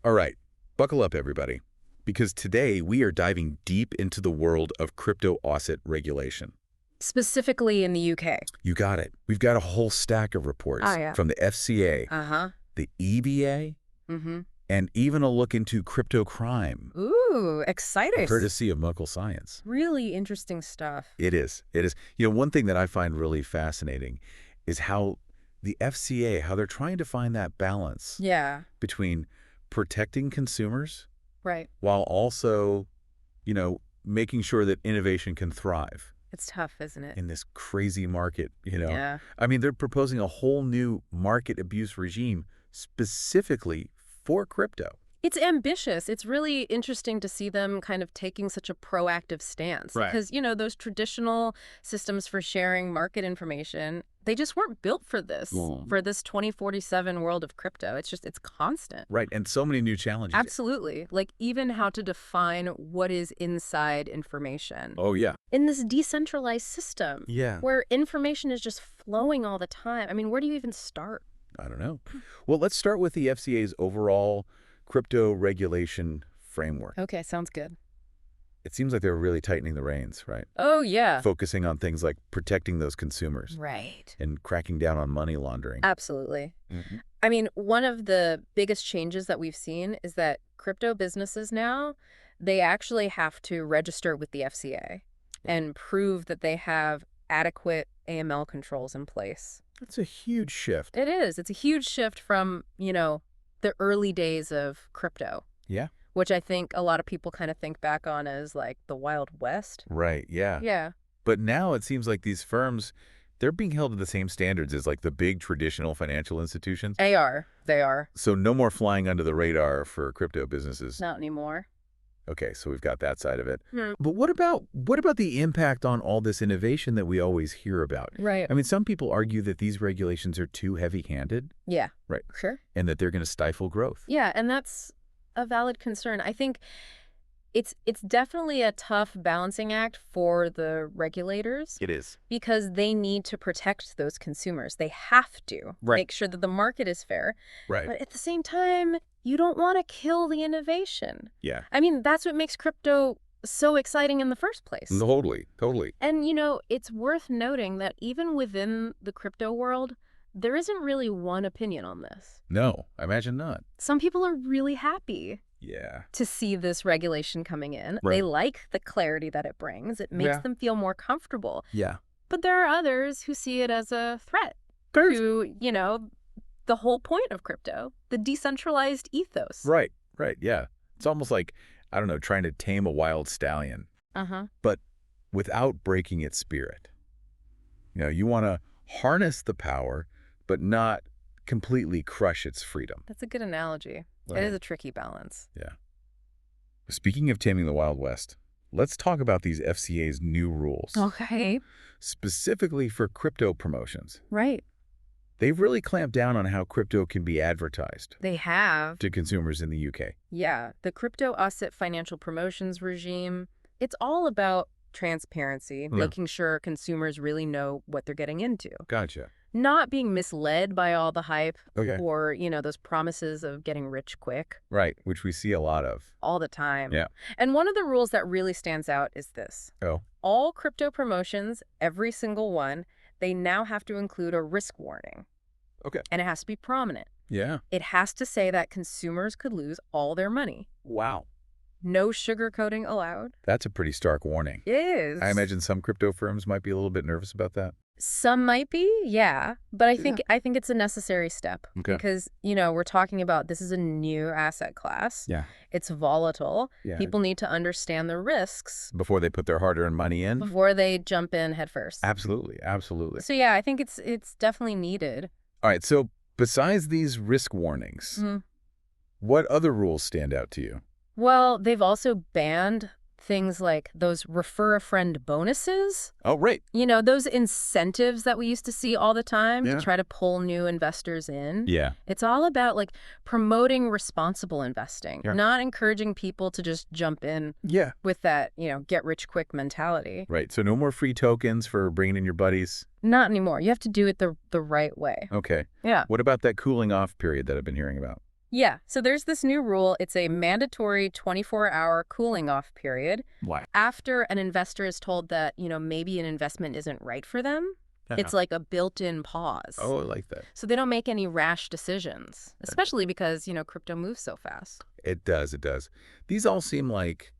All right, buckle up, everybody, because today we are diving deep into the world of crypto asset regulation. Specifically in the UK. You got it. We've got a whole stack of Oh, reports yeah. from the FCA, Uh-huh. the EBA, Mm-hmm. and even a look into crypto crime, Ooh, exciting. courtesy of Muckle Science. Really interesting stuff. It is. It is. One thing that I find really fascinating is how the FCA, how they're trying to find that balance Yeah, between protecting consumers right. while also, making sure that innovation can thrive It's tough, isn't it? in this crazy market. Yeah. I mean, they're proposing a whole new market abuse regime specifically for crypto. It's ambitious. It's really interesting to see them kind of taking such a proactive stance. Right. Because, those traditional systems for sharing market information, they just weren't built for this, for this 2047 world of crypto. It's constant. Right, and so many new challenges. Absolutely. Like even how to define what is inside information. Oh, yeah. In this decentralized system Yeah. where information is just flowing all the time. I mean, where do you even start? I don't know. Well, let's start with the FCA's overall crypto regulation framework. Okay, sounds good. It seems like they're really tightening the reins, right? Oh, yeah. Focusing on things like protecting those consumers Right. and cracking down on money laundering. Absolutely. Mm-hmm. I mean, one of the biggest changes that we've seen is that crypto businesses now, they actually have to register with the FCA and prove that they have adequate AML controls in place. That's a huge shift. It is. It's a huge shift from, the early days of crypto. Yeah. Which I think a lot of people kind of think back on as like the Wild West. Right, yeah. Yeah. But now it seems like these firms, they're being held to the same standards as like the big traditional financial institutions. They are. They are. So no more flying under the radar for crypto businesses. Not anymore. Okay, so we've got that side of it. Hmm. But what about the impact on all this innovation that we always hear about? Right. I mean, some people argue that these regulations are too heavy-handed. Yeah. Right. Sure. And that they're going to stifle growth. Yeah, and that's a valid concern. I think it's definitely a tough balancing act for the regulators It is. because they need to protect those consumers. They have to make sure that the market is fair. Right. But at the same time, you don't want to kill the innovation. Yeah. I mean, that's what makes crypto so exciting in the first place. Totally. Totally. And, it's worth noting that even within the crypto world, there isn't really one opinion on this. No, I imagine not. Some people are really happy Yeah. to see this regulation coming in. Right. They like the clarity that it brings. It makes them feel more comfortable. Yeah. But there are others who see it as a threat to, the whole point of crypto, the decentralized ethos. Right. Right. Yeah. It's almost like, I don't know, trying to tame a wild stallion, Uh-huh. but without breaking its spirit. You want to harness the power, but not completely crush its freedom. That's a good analogy. Right. It is a tricky balance. Yeah. Speaking of taming the Wild West, let's talk about these FCA's new rules. Okay. Specifically for crypto promotions. Right. They've really clamped down on how crypto can be advertised They have. to consumers in the UK. Yeah. The crypto asset financial promotions regime, it's all about transparency, making sure consumers really know what they're getting into. Gotcha. Not being misled by all the hype Okay. or, those promises of getting rich quick Right, which we see a lot of. all the time. Yeah. And one of the rules that really stands out is this. Oh. All crypto promotions, every single one, they now have to include a risk warning. Okay. And it has to be prominent. Yeah. It has to say that consumers could lose all their money. Wow. No sugarcoating allowed. That's a pretty stark warning. It is. I imagine some crypto firms might be a little bit nervous about that. Some might be, yeah. But I think it's a necessary step. Okay. Because, we're talking about this is a new asset class. Yeah. It's volatile. Yeah. People need to understand the risks Before they put their hard-earned money in? before they jump in head first. Absolutely. Absolutely. So yeah, I think it's definitely needed. All right. So besides these risk warnings, Mhm. what other rules stand out to you? Well, they've also banned things like those refer a friend bonuses. Oh, right. Those incentives that we used to see all the time Yeah. to try to pull new investors in. Yeah. It's all about like promoting responsible investing, Yeah. not encouraging people to just jump in Yeah. with that, get rich quick mentality. Right. So no more free tokens for bringing in your buddies. Not anymore. You have to do it the right way. Okay. Yeah. What about that cooling off period that I've been hearing about? Yeah, so there's this new rule. It's a mandatory 24-hour cooling off period. Why? After an investor is told that, maybe an investment isn't right for them, it's like a built-in pause. Oh, I like that. So they don't make any rash decisions, especially because, crypto moves so fast. It does, it does. These all seem like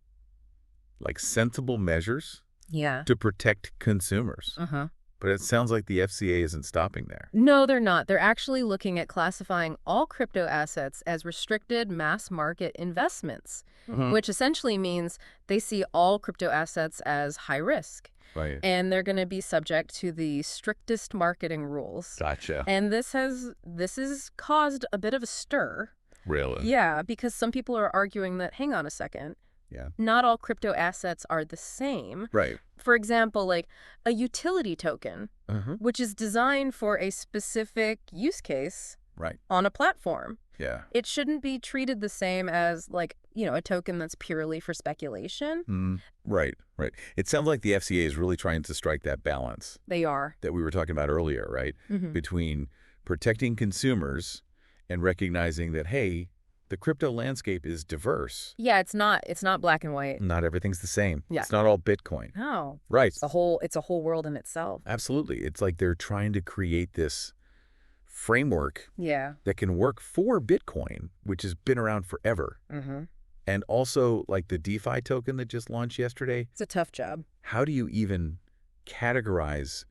sensible measures Yeah. to protect consumers. Uh-huh. But it sounds like the FCA isn't stopping there. No, they're not. They're actually looking at classifying all crypto assets as restricted mass market investments, which essentially means they see all crypto assets as high risk. Right. And they're going to be subject to the strictest marketing rules. Gotcha. And this has caused a bit of a stir. Really? Yeah, because some people are arguing that, hang on a second, Yeah. not all crypto assets are the same. Right. For example, like a utility token, Uh-huh. which is designed for a specific use case Right. on a platform. Yeah. It shouldn't be treated the same as a token that's purely for speculation. Right. Right. It sounds like the FCA is really trying to strike that balance They are. that we were talking about earlier, right? Between protecting consumers and recognizing that, hey, the crypto landscape is diverse. Yeah, it's not black and white. Not everything's the same. Yeah. It's not all Bitcoin. No. Right. It's a whole world in itself. Absolutely. It's like they're trying to create this framework Yeah. that can work for Bitcoin, which has been around forever. And also like the DeFi token that just launched yesterday. It's a tough job. How do you even categorize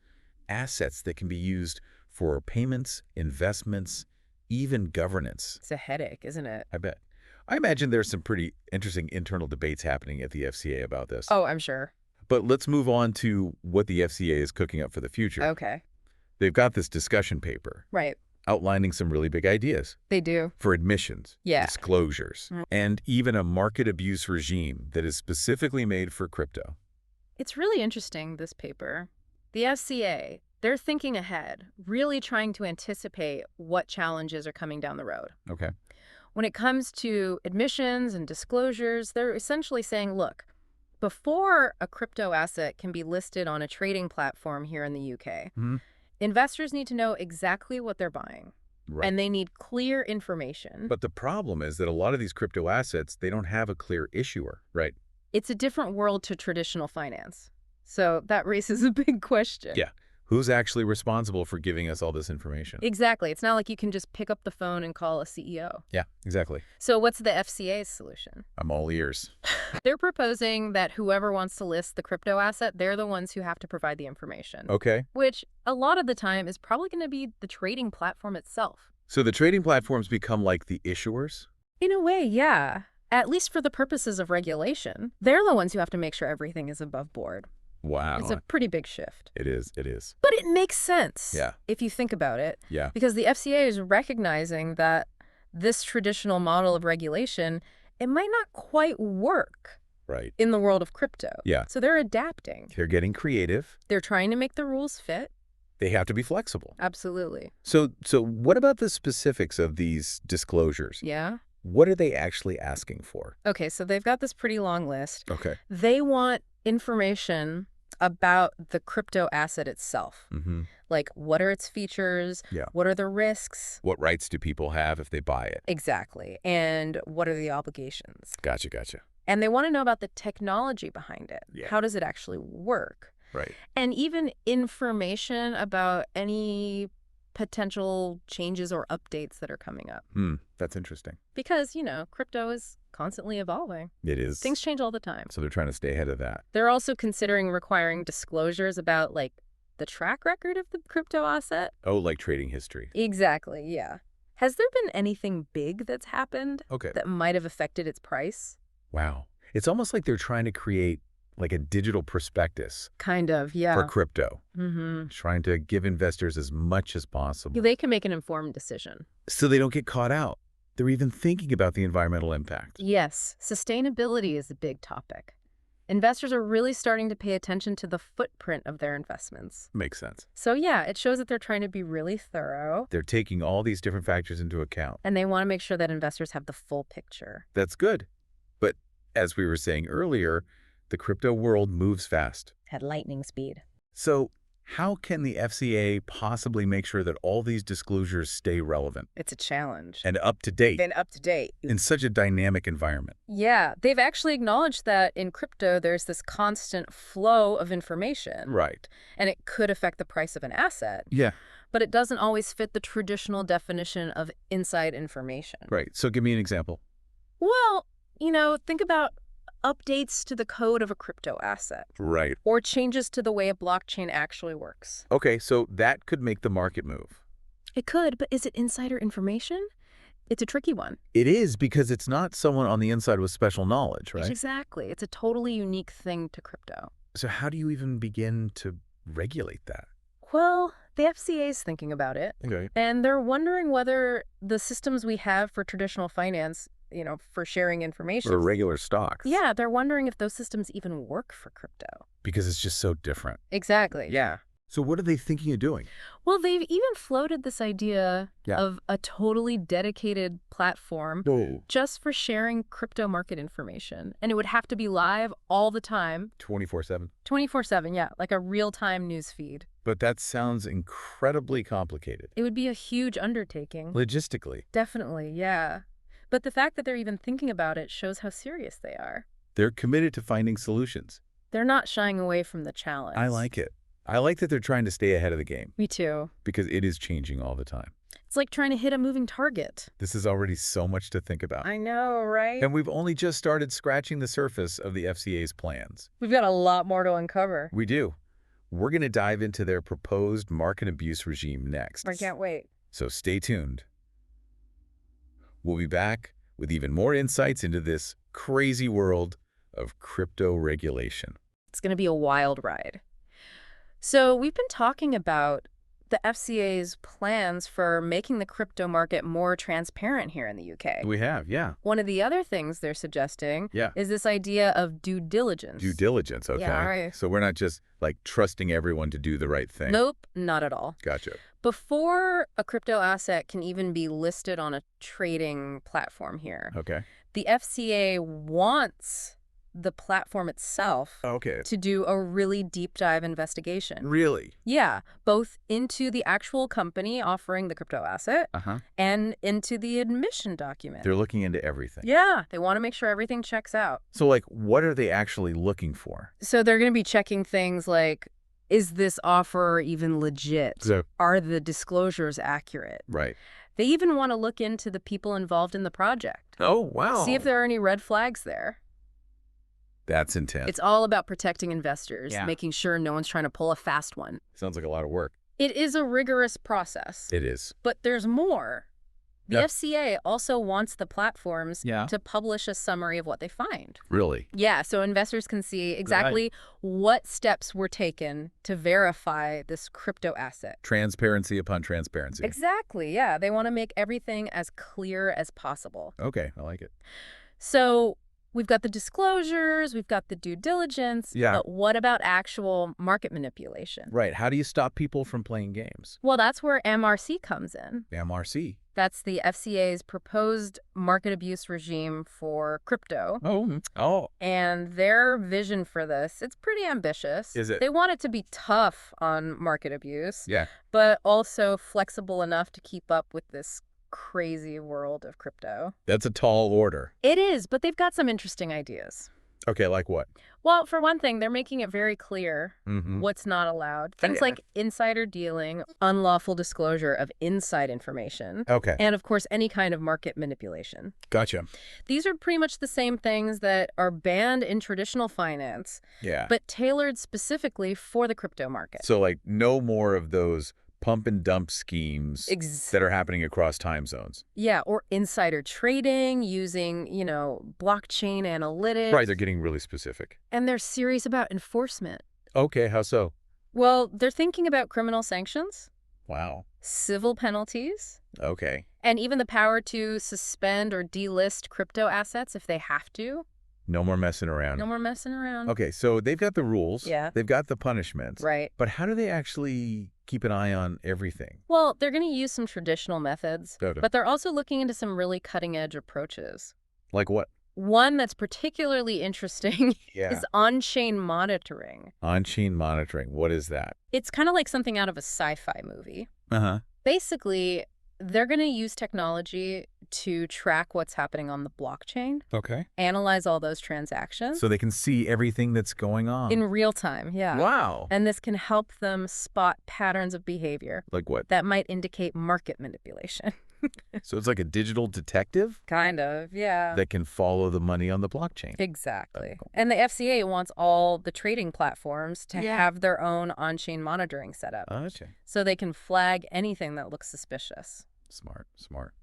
assets that can be used for payments, investments, even governance? It's a headache, isn't it? I bet. I imagine there's some pretty interesting internal debates happening at the FCA about this. Oh, I'm sure. But let's move on to what the FCA is cooking up for the future. Okay. They've got this discussion paper Right. outlining some really big ideas They do. for admissions, Yeah. disclosures, and even a market abuse regime that is specifically made for crypto. It's really interesting, this paper. The FCA, they're thinking ahead, really trying to anticipate what challenges are coming down the road. Okay. When it comes to admissions and disclosures, they're essentially saying, look, before a crypto asset can be listed on a trading platform here in the UK, investors need to know exactly what they're buying. Right. And they need clear information. But the problem is that a lot of these crypto assets, they don't have a clear issuer, right? It's a different world to traditional finance. So that raises a big question. Yeah. Who's actually responsible for giving us all this information? Exactly. It's not like you can just pick up the phone and call a CEO. Yeah, exactly. So what's the FCA's solution? I'm all ears. They're proposing that whoever wants to list the crypto asset, they're the ones who have to provide the information. Okay. Which a lot of the time is probably going to be the trading platform itself. So the trading platforms become like the issuers? In a way, yeah. At least for the purposes of regulation. They're the ones who have to make sure everything is above board. Wow. It's a pretty big shift. It is. It is. But it makes sense. Yeah. If you think about it. Yeah. Because the FCA is recognizing that this traditional model of regulation, it might not quite work Right. in the world of crypto. Yeah. So they're adapting. They're getting creative. They're trying to make the rules fit. They have to be flexible. Absolutely. So what about the specifics of these disclosures? Yeah. What are they actually asking for? Okay, so they've got this pretty long list. Okay. They want information about the crypto asset itself. Like, what are its features? Yeah. What are the risks? What rights do people have if they buy it? Exactly. And what are the obligations? Gotcha, gotcha. And they want to know about the technology behind it. Yeah. How does it actually work? Right. And even information about any potential changes or updates that are coming up. That's interesting. Because, crypto is constantly evolving. It is. Things change all the time. So they're trying to stay ahead of that. They're also considering requiring disclosures about, like, the track record of the crypto asset. Oh, like trading history. Exactly, yeah. Has there been anything big that's happened Okay. that might have affected its price? Wow. It's almost like they're trying to create like a digital prospectus Kind of, yeah. for crypto, Mm-hmm. trying to give investors as much as possible They can make an informed decision. so they don't get caught out. They're even thinking about the environmental impact. Yes, sustainability is a big topic. Investors are really starting to pay attention to the footprint of their investments. Makes sense. So yeah, it shows that they're trying to be really thorough, They're taking all these different factors into account. and they want to make sure that investors have the full picture. That's good. But as we were saying earlier, the crypto world moves fast. At lightning speed. So How can the FCA possibly make sure that all these disclosures stay relevant It's a challenge. and up to date Been up to date. in such a dynamic environment? Yeah, they've actually acknowledged that in crypto, there's this constant flow of information. Right. And it could affect the price of an asset. Yeah. But it doesn't always fit the traditional definition of inside information. Right. So give me an example. Well, think about updates to the code of a crypto asset Right. or changes to the way a blockchain actually works. Okay, so that could make the market move. It could, but is it insider information? It's a tricky one. It is because it's not someone on the inside with special knowledge, right? Exactly. It's a totally unique thing to crypto. So how do you even begin to regulate that? Well, the FCA is thinking about it, Okay. and they're wondering whether the systems we have for traditional finance, for sharing information. Or regular stocks. Yeah, they're wondering if those systems even work for crypto. Because it's just so different. Exactly, yeah. So what are they thinking of doing? Well, they've even floated this idea Yeah. of a totally dedicated platform Oh. just for sharing crypto market information. And it would have to be live all the time, 24/7. 24/7, yeah, like a real-time news feed. But that sounds incredibly complicated. It would be a huge undertaking. Logistically. Definitely, yeah. But the fact that they're even thinking about it shows how serious they are. They're committed to finding solutions. They're not shying away from the challenge. I like it. I like that they're trying to stay ahead of the game Me too. because it is changing all the time. It's like trying to hit a moving target. This is already so much to think about. I know, right? And we've only just started scratching the surface of the FCA's plans. We've got a lot more to uncover. We do. We're going to dive into their proposed market abuse regime next. I can't wait. So stay tuned. We'll be back with even more insights into this crazy world of crypto regulation. It's going to be a wild ride. So we've been talking about the FCA's plans for making the crypto market more transparent here in the UK. We have, yeah. One of the other things they're suggesting Yeah. is this idea of due diligence. Due diligence, okay. Yeah, right. So we're not just like trusting everyone to do the right thing. Nope, not at all. Gotcha. Before a crypto asset can even be listed on a trading platform here, Okay. the FCA wants the platform itself Okay. to do a really deep dive investigation. Really? Yeah, both into the actual company offering the crypto asset Uh-huh. and into the admission document. They're looking into everything. Yeah, they want to make sure everything checks out. So like, what are they actually looking for? So they're going to be checking things like, is this offer even legit? So, Are the disclosures accurate? right. They even want to look into the people involved in the project. Oh, wow. See if there are any red flags there. That's intense. It's all about protecting investors, Yeah. making sure no one's trying to pull a fast one. Sounds like a lot of work. It is a rigorous process, It is. but there's more. The Yeah. FCA also wants the platforms Yeah. to publish a summary of what they find. Really? Yeah, so investors can see exactly what steps were taken to verify this crypto asset. Transparency upon transparency. Exactly, yeah. They want to make everything as clear as possible. Okay, I like it. So we've got the disclosures, we've got the due diligence, Yeah. but what about actual market manipulation? Right. How do you stop people from playing games? Well, that's where MRC comes in. MRC. That's the FCA's proposed market abuse regime for crypto. Oh. And their vision for this, it's pretty ambitious. Is it? They want it to be tough on market abuse, Yeah. but also flexible enough to keep up with this crazy world of crypto. That's a tall order. It is, but they've got some interesting ideas. Okay, like what? Well, for one thing, they're making it very clear Mm-hmm. what's not allowed. Things like insider dealing, unlawful disclosure of inside information, Okay. and of course, any kind of market manipulation. Gotcha. These are pretty much the same things that are banned in traditional finance, Yeah. but tailored specifically for the crypto market. So like no more of those pump and dump schemes that are happening across time zones. Yeah, or insider trading using, blockchain analytics. Right, they're getting really specific. And they're serious about enforcement. Okay, how so? Well, they're thinking about criminal sanctions, Wow. civil penalties, Okay. and even the power to suspend or delist crypto assets if they have to. No more messing around. No more messing around. Okay, so they've got the rules. Yeah. They've got the punishments. Right. But how do they actually keep an eye on everything? Well, they're going to use some traditional methods, Okay. but they're also looking into some really cutting-edge approaches. Like what? One that's particularly interesting Yeah. is on-chain monitoring. On-chain monitoring. What is that? It's kind of like something out of a sci-fi movie. Uh-huh. Basically, they're going to use technology to track what's happening on the blockchain, Okay. analyze all those transactions So they can see everything that's going on. in real time, yeah. Wow. And this can help them spot patterns of behavior Like what? that might indicate market manipulation. So it's like a digital detective Kind of, yeah. that can follow the money on the blockchain. Exactly. And the FCA wants all the trading platforms to have their own on-chain monitoring setup Okay. so they can flag anything that looks suspicious. Smart, smart.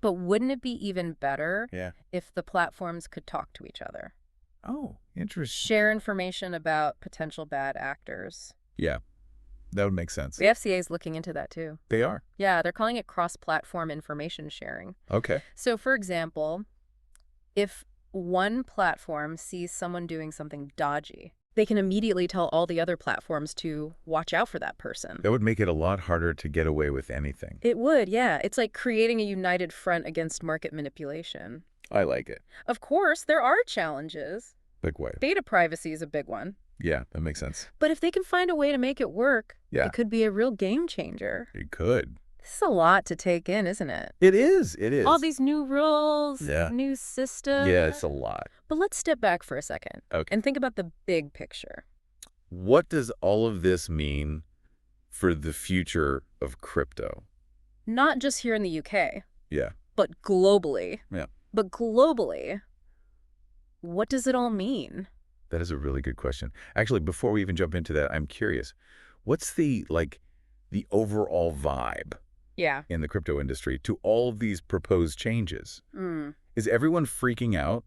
But wouldn't it be even better Yeah. if the platforms could talk to each other? Oh, interesting. Share information about potential bad actors. Yeah, that would make sense. The FCA is looking into that too. They are. Yeah, they're calling it cross-platform information sharing. Okay. So, for example, if one platform sees someone doing something dodgy, they can immediately tell all the other platforms to watch out for that person. That would make it a lot harder to get away with anything. It would, yeah. It's like creating a united front against market manipulation. I like it. Of course, there are challenges. Big way. Data privacy is a big one. Yeah, that makes sense. But if they can find a way to make it work, Yeah. it could be a real game changer. It could. This is a lot to take in, isn't it? It is. It is. All these new rules, Yeah. new systems. Yeah, it's a lot. But let's step back for a second Okay. and think about the big picture. What does all of this mean for the future of crypto? Not just here in the UK, Yeah. but globally. Yeah. But globally, what does it all mean? That is a really good question. Actually, before we even jump into that, I'm curious. What's the overall vibe Yeah. in the crypto industry to all of these proposed changes? Mm. Is everyone freaking out?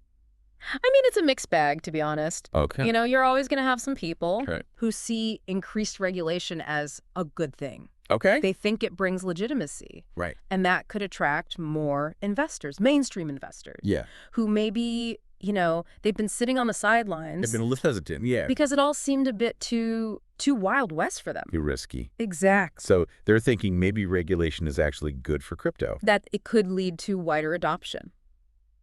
I mean, it's a mixed bag, to be honest. Okay. You know, you're always going to have some people Right. who see increased regulation as a good thing. Okay. They think it brings legitimacy, Right. and that could attract more investors, mainstream investors, Yeah. who maybe, they've been sitting on the sidelines They've been a little hesitant. Yeah. because it all seemed a bit too Wild West for them. Too risky. Exactly. So they're thinking maybe regulation is actually good for crypto. That it could lead to wider adoption.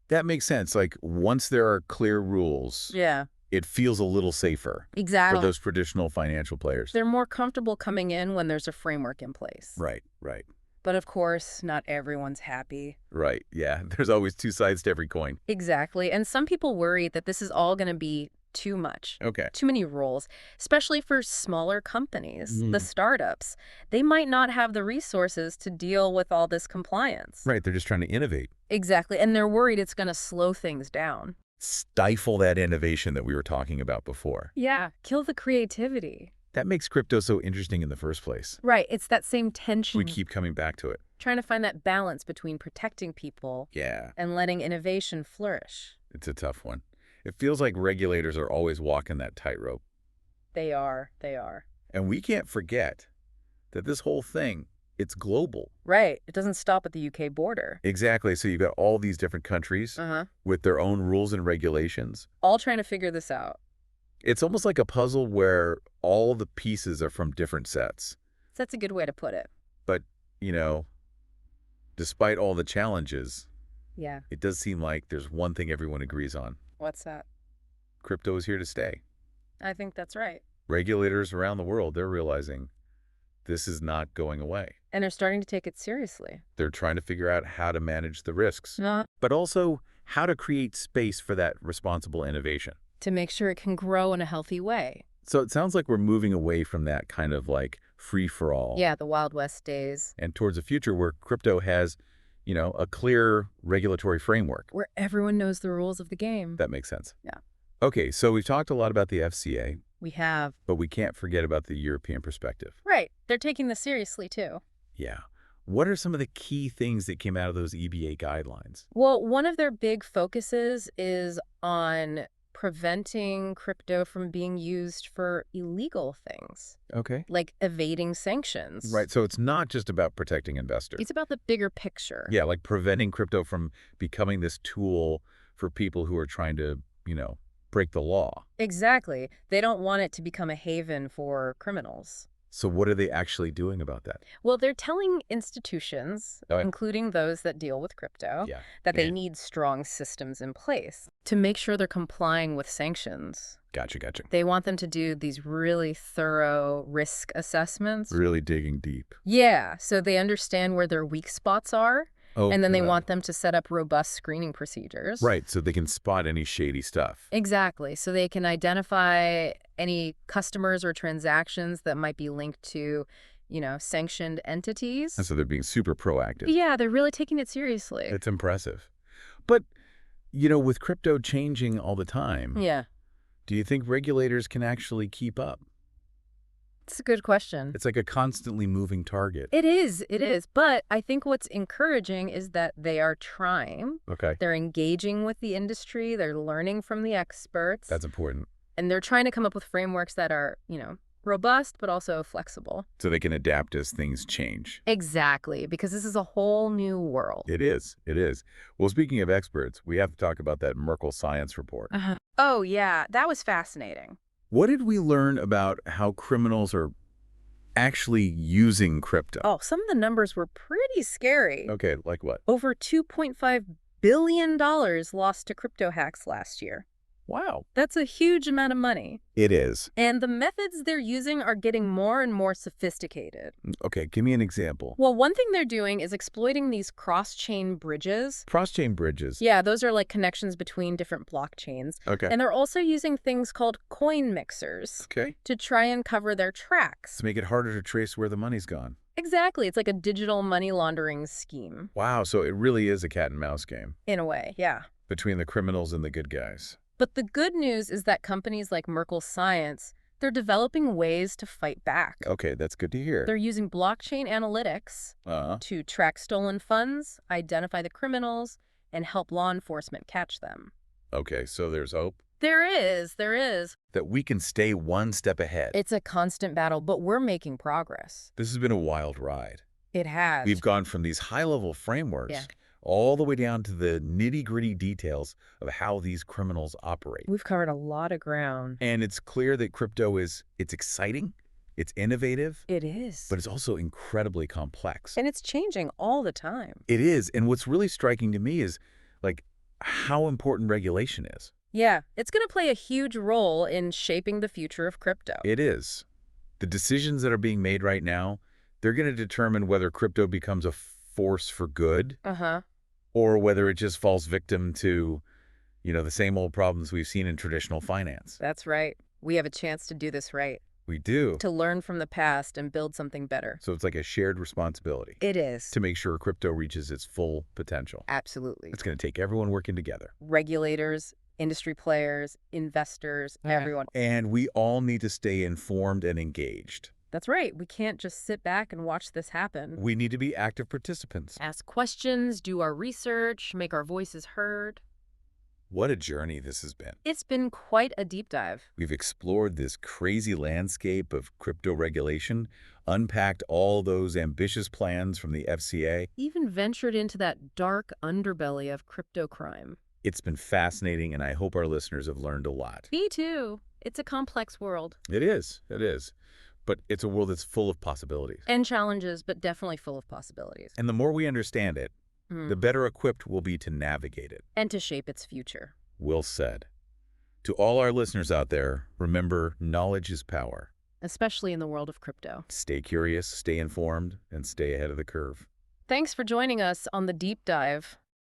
That makes sense. Like once there are clear rules, Yeah. it feels a little safer Exactly. for those traditional financial players. They're more comfortable coming in when there's a framework in place. Right, right, But of course, not everyone's happy. right. Yeah, there's always two sides to every coin. Exactly. And some people worry that this is all going to be too much. Okay. Too many rules, especially for smaller companies, Mm. the startups. They might not have the resources to deal with all this compliance. Right, they're just trying to innovate. Exactly. And they're worried it's going to slow things down. Stifle that innovation that we were talking about before. Yeah. Kill the creativity. That makes crypto so interesting in the first place. Right. It's that same tension. We keep coming back to it. Trying to find that balance between protecting people Yeah, and letting innovation flourish. it's a tough one. It feels like regulators are always walking that tightrope. They are. They are. And we can't forget that this whole thing, it's global. Right. It doesn't stop at the UK border. Exactly. So you've got all these different countries Uh-huh. with their own rules and regulations. All trying to figure this out. It's almost like a puzzle where all the pieces are from different sets. That's a good way to put it. But, despite all the challenges, Yeah. it does seem like there's one thing everyone agrees on. What's that? Crypto is here to stay. I think that's right. Regulators around the world, they're realizing this is not going away. And they're starting to take it seriously. They're trying to figure out how to manage the risks, Not but also how to create space for that responsible innovation. to make sure it can grow in a healthy way. So it sounds like we're moving away from that kind of like free-for-all. Yeah, the Wild West days. And towards a future where crypto has, a clear regulatory framework. Where everyone knows the rules of the game. That makes sense. Yeah. Okay, so we've talked a lot about the FCA, We have. but we can't forget about the European perspective. Right. They're taking this seriously, too. Yeah. What are some of the key things that came out of those EBA guidelines? Well, one of their big focuses is on preventing crypto from being used for illegal things, Okay. like evading sanctions. Right, so it's not just about protecting investors. It's about the bigger picture. Yeah, like preventing crypto from becoming this tool for people who are trying to, break the law. Exactly. They don't want it to become a haven for criminals. So what are they actually doing about that? Well, they're telling institutions, Oh, yeah. including those that deal with crypto, Yeah. that they Yeah. need strong systems in place to make sure they're complying with sanctions. Gotcha. They want them to do these really thorough risk assessments. Really digging deep. Yeah, so they understand where their weak spots are, Oh, and then they want them to set up robust screening procedures. right. So they can spot any shady stuff. Exactly. So they can identify any customers or transactions that might be linked to, sanctioned entities. And so they're being super proactive. Yeah, they're really taking it seriously. It's impressive. But, with crypto changing all the time, Yeah, do you think regulators can actually keep up? it's a good question. It's like a constantly moving target. It is. But I think what's encouraging is that they are trying. Okay. They're engaging with the industry. They're learning from the experts. That's important. And they're trying to come up with frameworks that are, robust, but also flexible. So they can adapt as things change. Exactly, because this is a whole new world. It is. It is. Well, speaking of experts, we have to talk about that Merkel science report. Oh, yeah, that was fascinating. What did we learn about how criminals are actually using crypto? Oh, some of the numbers were pretty scary. Okay, like what? Over $2.5 billion lost to crypto hacks last year. Wow. That's a huge amount of money. It is. And the methods they're using are getting more and more sophisticated. Okay, give me an example. Well, one thing they're doing is exploiting these cross-chain bridges. Cross-chain bridges. Yeah, those are like connections between different blockchains. Okay. And they're also using things called coin mixers Okay. to try and cover their tracks. To make it harder to trace where the money's gone. Exactly. It's like a digital money laundering scheme. Wow, so it really is a cat and mouse game In a way, yeah. between the criminals and the good guys. But the good news is that companies like Merkel Science, they're developing ways to fight back. Okay, that's good to hear. They're using blockchain analytics to track stolen funds, identify the criminals, and help law enforcement catch them. Okay, so there's hope There is. that we can stay one step ahead. It's a constant battle, but we're making progress. This has been a wild ride. It has. We've gone from these high-level frameworks Yeah. all the way down to the nitty-gritty details of how these criminals operate. We've covered a lot of ground. And it's clear that crypto it's exciting, it's innovative, It is. but it's also incredibly complex. And it's changing all the time. It is. And what's really striking to me is, like, how important regulation is. Yeah, it's going to play a huge role in shaping the future of crypto. It is. The decisions that are being made right now, they're going to determine whether crypto becomes a force for good or whether it just falls victim to, the same old problems we've seen in traditional finance. That's right. We have a chance to do this right, We do. to learn from the past and build something better. So it's like a shared responsibility It is. to make sure crypto reaches its full potential. Absolutely. It's going to take everyone working together. Regulators, industry players, investors, everyone. And we all need to stay informed and engaged. That's right. We can't just sit back and watch this happen. We need to be active participants. Ask questions, do our research, make our voices heard. What a journey this has been. It's been quite a deep dive. We've explored this crazy landscape of crypto regulation, unpacked all those ambitious plans from the FCA. Even ventured into that dark underbelly of crypto crime. It's been fascinating, and I hope our listeners have learned a lot. Me too. It's a complex world. It is. It is. But it's a world that's full of possibilities. And challenges, but definitely full of possibilities. And the more we understand it, the better equipped we'll be to navigate it. And to shape its future. Well said. To all our listeners out there, remember, knowledge is power. Especially in the world of crypto. Stay curious, stay informed, and stay ahead of the curve. Thanks for joining us on the deep dive.